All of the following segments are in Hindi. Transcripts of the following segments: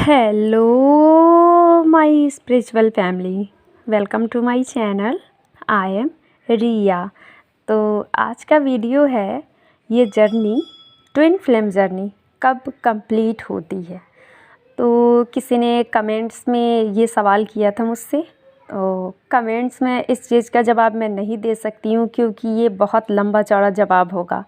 Hello my spiritual family, welcome to my channel. I am Riya. तो आज का वीडियो है ये जर्नी, ट्विन फ्लेम जर्नी कब कंप्लीट होती है। तो किसी ने कमेंट्स में ये सवाल किया था मुझसे। तो कमेंट्स में इस चीज़ का जवाब मैं नहीं दे सकती हूँ क्योंकि ये बहुत लंबा चौड़ा जवाब होगा,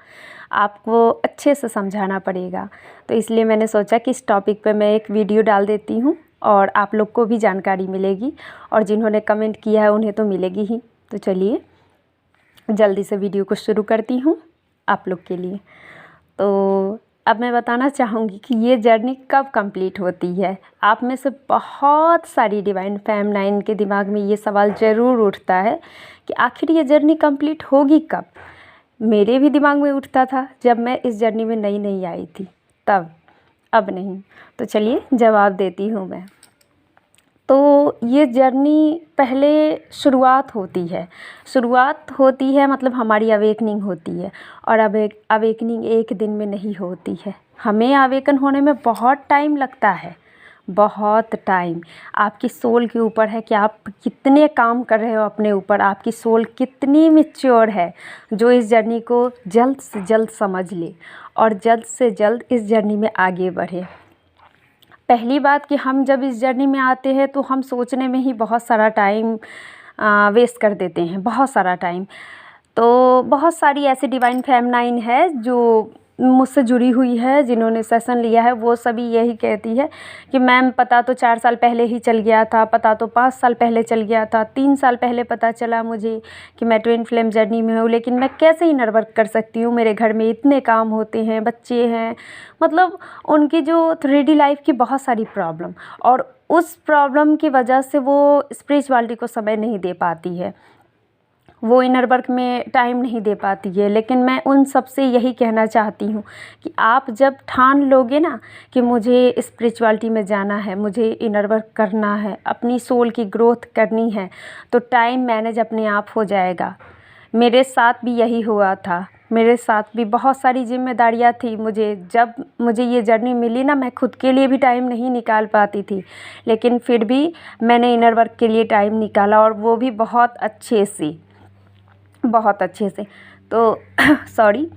आपको अच्छे से समझाना पड़ेगा। तो इसलिए मैंने सोचा कि इस टॉपिक पे मैं एक वीडियो डाल देती हूँ और आप लोग को भी जानकारी मिलेगी, और जिन्होंने कमेंट किया है उन्हें तो मिलेगी ही। तो चलिए जल्दी से वीडियो को शुरू करती हूँ आप लोग के लिए। तो अब मैं बताना चाहूँगी कि ये जर्नी कब कंप्लीट होती है। आप में से बहुत सारी डिवाइन फेमिनाइन के दिमाग में ये सवाल ज़रूर उठता है कि आखिर ये जर्नी कंप्लीट होगी कब। मेरे भी दिमाग में उठता था जब मैं इस जर्नी में नई नई आई थी तब, अब नहीं। तो चलिए जवाब देती हूँ मैं। तो ये जर्नी पहले शुरुआत होती है मतलब हमारी अवेकनिंग होती है। और अवेकनिंग एक दिन में नहीं होती है, हमें अवेकन होने में बहुत टाइम लगता है, बहुत टाइम। आपकी सोल के ऊपर है कि आप कितने काम कर रहे हो अपने ऊपर, आपकी सोल कितनी मैच्योर है जो इस जर्नी को जल्द से जल्द समझ ले और जल्द से जल्द इस जर्नी में आगे बढ़े। पहली बात कि हम जब इस जर्नी में आते हैं तो हम सोचने में ही बहुत सारा टाइम वेस्ट कर देते हैं, बहुत सारा टाइम। तो बहुत सारी ऐसी डिवाइन फेमिनाइन है जो मुझसे जुड़ी हुई है, जिन्होंने सेशन लिया है, वो सभी यही कहती है कि मैम पता तो 4 साल पहले ही चल गया था, पता तो 5 साल पहले चल गया था, 3 साल पहले पता चला मुझे कि मैं ट्विन फ्लेम जर्नी में हूँ, लेकिन मैं कैसे इनर वर्क कर सकती हूँ, मेरे घर में इतने काम होते हैं, बच्चे हैं। मतलब उनकी जो 3D लाइफ की बहुत सारी प्रॉब्लम, और उस प्रॉब्लम की वजह से वो स्पिरिचुअलिटी को समय नहीं दे पाती है, वो इनर वर्क में टाइम नहीं दे पाती है। लेकिन मैं उन सब से यही कहना चाहती हूँ कि आप जब ठान लोगे ना कि मुझे स्पिरिचुअलिटी में जाना है, मुझे इनर वर्क करना है, अपनी सोल की ग्रोथ करनी है, तो टाइम मैनेज अपने आप हो जाएगा। मेरे साथ भी यही हुआ था, मेरे साथ भी बहुत सारी जिम्मेदारियाँ थी। जब मुझे ये जर्नी मिली ना, मैं खुद के लिए भी टाइम नहीं निकाल पाती थी, लेकिन फिर भी मैंने इनर वर्क के लिए टाइम निकाला, और वो भी बहुत अच्छे से। तो सॉरी।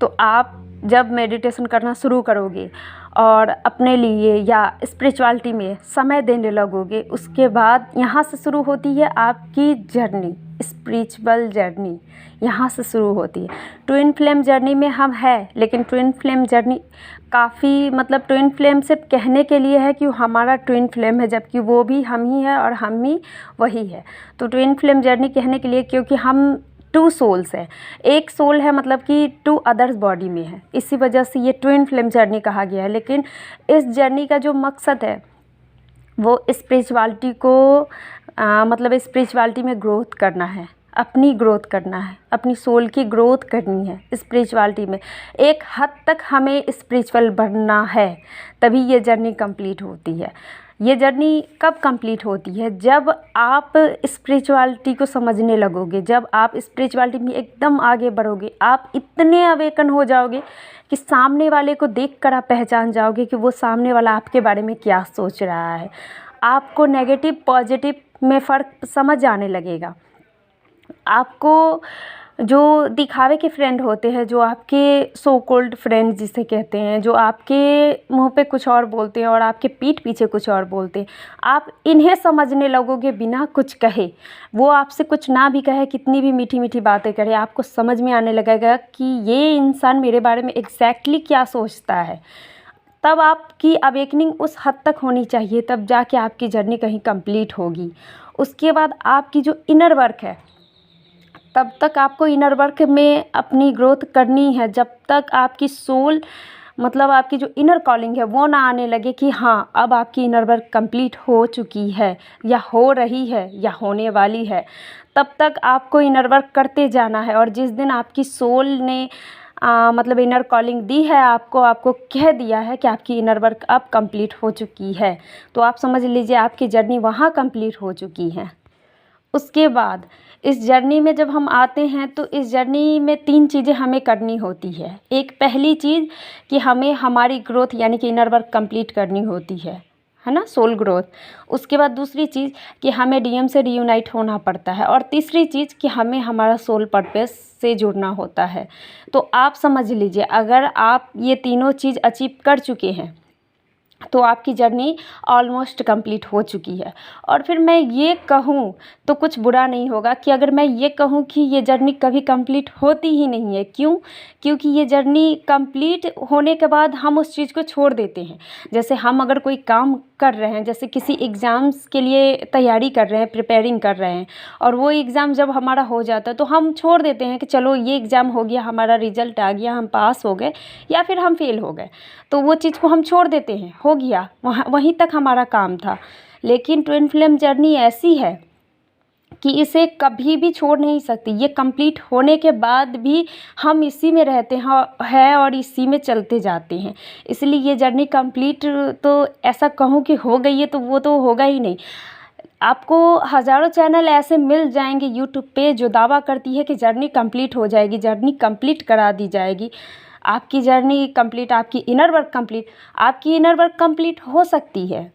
तो आप जब मेडिटेशन करना शुरू करोगे और अपने लिए या स्पिरिचुअलिटी में समय देने लगोगे, उसके बाद यहाँ से शुरू होती है आपकी जर्नी, स्पिरिचुअल जर्नी यहाँ से शुरू होती है। ट्विन फ्लेम जर्नी में हम हैं, लेकिन ट्विन फ्लेम जर्नी काफ़ी मतलब ट्विन फ्लेम सिर्फ कहने के लिए है कि हमारा ट्विन फ्लेम है, जबकि वो भी हम ही है और हम ही वही है। तो ट्विन फ्लेम जर्नी कहने के लिए क्योंकि हम 2 सोल्स है, एक सोल है मतलब कि 2 अदर्स बॉडी में है, इसी वजह से ये ट्विन फ्लेम जर्नी कहा गया है। लेकिन इस जर्नी का जो मकसद है वो स्पिरिचुअलिटी को मतलब स्पिरिचुअलिटी में ग्रोथ करना है, अपनी ग्रोथ करना है, अपनी सोल की ग्रोथ करनी है स्पिरिचुअलिटी में। एक हद तक हमें स्पिरिचुअल बनना है, तभी ये जर्नी कंप्लीट होती है। ये जर्नी कब कंप्लीट होती है? जब आप स्पिरिचुअलिटी को समझने लगोगे, जब आप स्पिरिचुअलिटी में एकदम आगे बढ़ोगे, आप इतने अवेकन हो जाओगे कि सामने वाले को देखकर आप पहचान जाओगे कि वो सामने वाला आपके बारे में क्या सोच रहा है। आपको नेगेटिव पॉजिटिव में फ़र्क समझ आने लगेगा। आपको जो दिखावे के फ्रेंड होते हैं, जो आपके सो कॉल्ड फ्रेंड जिसे कहते हैं, जो आपके मुंह पे कुछ और बोलते हैं और आपके पीठ पीछे कुछ और बोलते हैं, आप इन्हें समझने लगोगे बिना कुछ कहे। वो आपसे कुछ ना भी कहे, कितनी भी मीठी मीठी बातें करे, आपको समझ में आने लगेगा कि ये इंसान मेरे बारे में एग्जैक्टली क्या सोचता है। तब आपकी अवेकनिंग उस हद तक होनी चाहिए, तब जाके आपकी जर्नी कहीं कंप्लीट होगी। उसके बाद आपकी जो इनर वर्क है, तब तक आपको इनर वर्क में अपनी ग्रोथ करनी है, जब तक आपकी सोल मतलब आपकी जो इनर कॉलिंग है वो ना आने लगे कि हाँ अब आपकी इनर वर्क कंप्लीट हो चुकी है या हो रही है या होने वाली है। तब तक आपको इनर वर्क करते जाना है। और जिस दिन आपकी सोल ने मतलब इनर कॉलिंग दी है, आपको कह दिया है कि आपकी इनर वर्क अब कंप्लीट हो चुकी है, तो आप समझ लीजिए आपकी जर्नी वहाँ कंप्लीट हो चुकी है। उसके बाद इस जर्नी में जब हम आते हैं तो इस जर्नी में 3 चीज़ें हमें करनी होती है। एक पहली चीज़ कि हमें हमारी ग्रोथ यानी कि इनर वर्क कंप्लीट करनी होती है ना, सोल ग्रोथ। उसके बाद दूसरी चीज़ कि हमें डीएम से रीयूनाइट होना पड़ता है, और तीसरी चीज़ कि हमें हमारा सोल पर्पस से जुड़ना होता है। तो आप समझ लीजिए, अगर आप ये तीनों चीज़ अचीव कर चुके हैं तो आपकी जर्नी ऑलमोस्ट कंप्लीट हो चुकी है। और फिर मैं ये कहूँ तो कुछ बुरा नहीं होगा कि अगर मैं ये कहूँ कि ये जर्नी कभी कंप्लीट होती ही नहीं है। क्यों? क्योंकि ये जर्नी कंप्लीट होने के बाद हम उस चीज़ को छोड़ देते हैं। जैसे हम अगर कोई काम कर रहे हैं, जैसे किसी एग्ज़ाम्स के लिए तैयारी कर रहे हैं, प्रिपेयरिंग कर रहे हैं, और वो एग्ज़ाम जब हमारा हो जाता है तो हम छोड़ देते हैं कि चलो ये एग्ज़ाम हो गया, हमारा रिज़ल्ट आ गया, हम पास हो गए या फिर हम फेल हो गए, तो वो चीज़ को हम छोड़ देते हैं, हो गया, वहीं तक हमारा काम था। लेकिन ट्विन फ्लेम जर्नी ऐसी है कि इसे कभी भी छोड़ नहीं सकती। ये कंप्लीट होने के बाद भी हम इसी में रहते हैं और इसी में चलते जाते हैं। इसलिए ये जर्नी कंप्लीट तो ऐसा कहूँ कि हो गई है तो वो तो होगा ही नहीं। आपको हज़ारों चैनल ऐसे मिल जाएंगे यूट्यूब पे जो दावा करती है कि जर्नी कंप्लीट हो जाएगी, जर्नी कंप्लीट करा दी जाएगी। आपकी जर्नी कंप्लीट, आपकी इनर वर्क कंप्लीट, आपकी इनर वर्क कंप्लीट हो सकती है,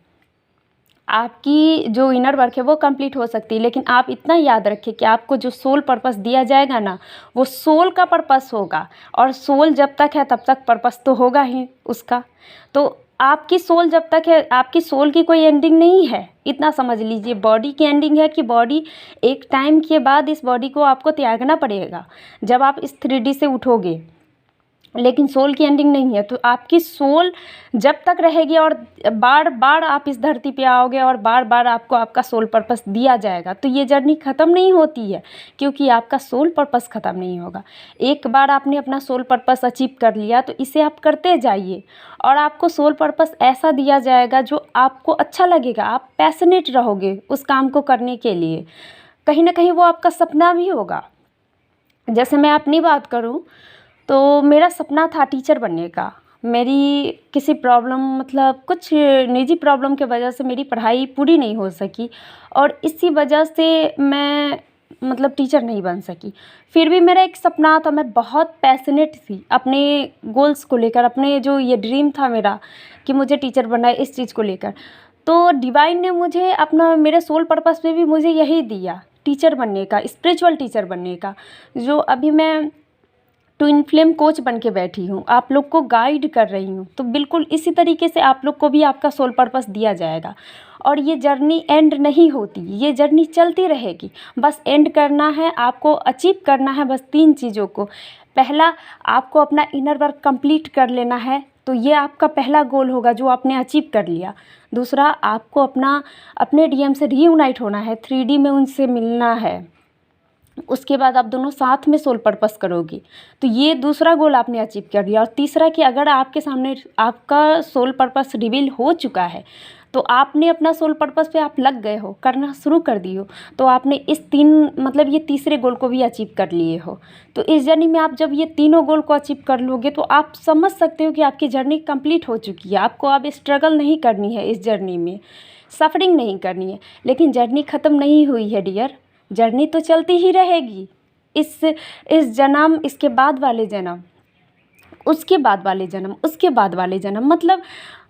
आपकी जो इनर वर्क है वो कंप्लीट हो सकती है, लेकिन आप इतना याद रखें कि आपको जो सोल पर्पस दिया जाएगा ना, वो सोल का पर्पस होगा, और सोल जब तक है तब तक पर्पस तो होगा ही उसका। तो आपकी सोल जब तक है, आपकी सोल की कोई एंडिंग नहीं है, इतना समझ लीजिए। बॉडी की एंडिंग है कि बॉडी एक टाइम के बाद इस बॉडी को आपको त्यागना पड़ेगा जब आप इस 3D से उठोगे, लेकिन सोल की एंडिंग नहीं है। तो आपकी सोल जब तक रहेगी और बार बार आप इस धरती पे आओगे और बार बार आपको आपका सोल पर्पस दिया जाएगा, तो ये जर्नी ख़त्म नहीं होती है, क्योंकि आपका सोल पर्पस ख़त्म नहीं होगा। एक बार आपने अपना सोल पर्पस अचीव कर लिया तो इसे आप करते जाइए, और आपको सोल पर्पस ऐसा दिया जाएगा जो आपको अच्छा लगेगा, आप पैशनेट रहोगे उस काम को करने के लिए। कहीं ना कहीं वो आपका सपना भी होगा। जैसे मैं अपनी बात करूँ तो मेरा सपना था टीचर बनने का। मेरी किसी प्रॉब्लम, मतलब कुछ निजी प्रॉब्लम की वजह से मेरी पढ़ाई पूरी नहीं हो सकी, और इसी वजह से मैं मतलब टीचर नहीं बन सकी। फिर भी मेरा एक सपना था, मैं बहुत पैशनेट थी अपने गोल्स को लेकर, अपने जो ये ड्रीम था मेरा कि मुझे टीचर बनना है, इस चीज़ को लेकर। तो डिवाइन ने मुझे अपना, मेरे सोल पर्पस में भी मुझे यही दिया, टीचर बनने का, स्पिरिचुअल टीचर बनने का। जो अभी मैं ट्विन फ्लेम कोच बन के बैठी हूँ, आप लोग को गाइड कर रही हूँ, तो बिल्कुल इसी तरीके से आप लोग को भी आपका सोल पर्पस दिया जाएगा। और ये जर्नी एंड नहीं होती, ये जर्नी चलती रहेगी। बस एंड करना है, आपको अचीव करना है बस 3 चीज़ों को। पहला, आपको अपना इनर वर्क कंप्लीट कर लेना है, तो ये आपका पहला गोल होगा जो आपने अचीव कर लिया। दूसरा, आपको अपने डीएम से रीयूनाइट होना है, 3D में उनसे मिलना है। उसके बाद आप दोनों साथ में सोल पर्पस करोगे, तो ये दूसरा गोल आपने अचीव कर लिया। और तीसरा कि अगर आपके सामने आपका सोल पर्पस रिवील हो चुका है, तो आपने अपना सोल पर्पस पे आप लग गए हो, करना शुरू कर दिए हो, तो आपने इस 3 मतलब ये तीसरे गोल को भी अचीव कर लिए हो। तो इस जर्नी में आप जब ये तीनों गोल को अचीव कर लोगे तो आप समझ सकते हो कि आपकी जर्नी कंप्लीट हो चुकी है। आपको अब स्ट्रगल नहीं करनी है, इस जर्नी में सफरिंग नहीं करनी है। लेकिन जर्नी ख़त्म नहीं हुई है डियर, जर्नी तो चलती ही रहेगी। इस जन्म, इसके बाद वाले जन्म, उसके बाद वाले जन्म, उसके बाद वाले जन्म, मतलब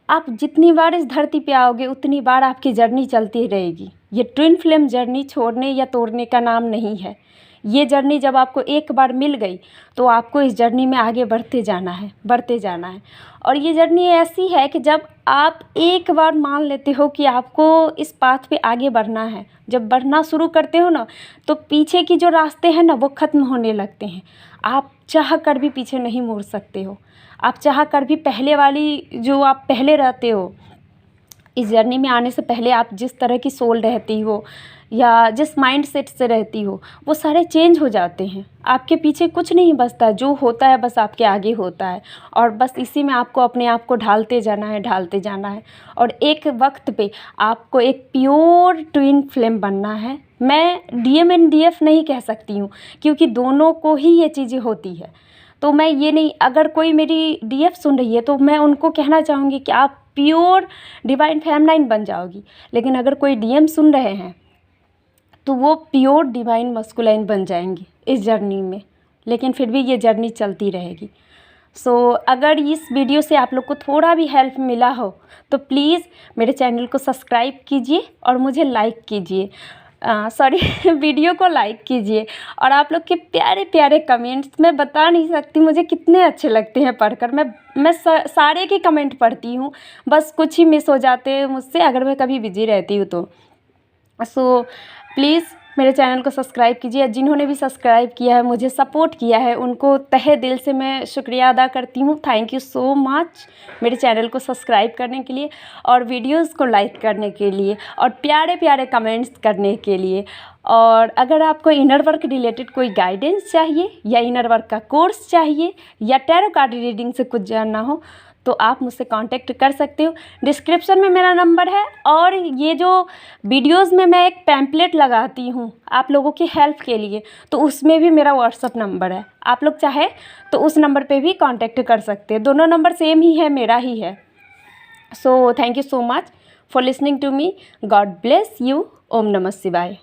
आप जितनी बार इस धरती पे आओगे उतनी बार आपकी जर्नी चलती रहेगी। ये ट्विन फ्लेम जर्नी छोड़ने या तोड़ने का नाम नहीं है। ये जर्नी जब आपको एक बार मिल गई तो आपको इस जर्नी में आगे बढ़ते जाना है, बढ़ते जाना है। और ये जर्नी ऐसी है कि जब आप एक बार मान लेते हो कि आपको इस पाथ पे आगे बढ़ना है, जब बढ़ना शुरू करते हो ना, तो पीछे की जो रास्ते हैं ना वो ख़त्म होने लगते हैं। आप चाह कर भी पीछे नहीं मुड़ सकते हो। आप चाह कर भी पहले वाली, जो आप पहले रहते हो, इस जर्नी में आने से पहले आप जिस तरह की सोल रहती हो या जिस माइंड सेट से रहती हो, वो सारे चेंज हो जाते हैं। आपके पीछे कुछ नहीं बचता, जो होता है बस आपके आगे होता है। और बस इसी में आपको अपने आप को ढालते जाना है, ढालते जाना है। और एक वक्त पे आपको एक प्योर ट्विन फ्लेम बनना है। मैं डीएम एंड डीएफ नहीं कह सकती हूँ, क्योंकि दोनों को ही ये चीज़ें होती है। तो मैं ये नहीं, अगर कोई मेरी डीएफ सुन रही है तो मैं उनको कहना चाहूँगी कि आप प्योर डिवाइन फेमिनाइन बन जाओगी। लेकिन अगर कोई डीएम सुन रहे हैं तो वो प्योर डिवाइन मस्कुलाइन बन जाएंगे इस जर्नी में। लेकिन फिर भी ये जर्नी चलती रहेगी। सो अगर इस वीडियो से आप लोग को थोड़ा भी हेल्प मिला हो तो प्लीज़ मेरे चैनल को सब्सक्राइब कीजिए और मुझे लाइक कीजिए, वीडियो को लाइक कीजिए। और आप लोग के प्यारे प्यारे कमेंट्स मैं बता नहीं सकती मुझे कितने अच्छे लगते हैं पढ़कर। मैं सारे के कमेंट पढ़ती हूँ, बस कुछ ही मिस हो जाते हैं मुझसे अगर मैं कभी बिजी रहती हूँ तो। सो प्लीज़ मेरे चैनल को सब्सक्राइब कीजिए। जिन्होंने भी सब्सक्राइब किया है, मुझे सपोर्ट किया है, उनको तहे दिल से मैं शुक्रिया अदा करती हूँ। थैंक यू सो मच मेरे चैनल को सब्सक्राइब करने के लिए और वीडियोस को लाइक करने के लिए और प्यारे प्यारे कमेंट्स करने के लिए। और अगर आपको इनर वर्क रिलेटेड कोई गाइडेंस चाहिए या इनर वर्क का कोर्स चाहिए या टैरो कार्ड रीडिंग से कुछ जानना हो तो आप मुझसे कांटेक्ट कर सकते हो। डिस्क्रिप्शन में मेरा नंबर है और ये जो वीडियोस में मैं एक पैम्पलेट लगाती हूँ आप लोगों की हेल्प के लिए, तो उसमें भी मेरा व्हाट्सअप नंबर है। आप लोग चाहे तो उस नंबर पे भी कांटेक्ट कर सकते हैं। दोनों नंबर सेम ही है, मेरा ही है। So thank you so much for listening to me. God bless you. ओम नमः शिवाय।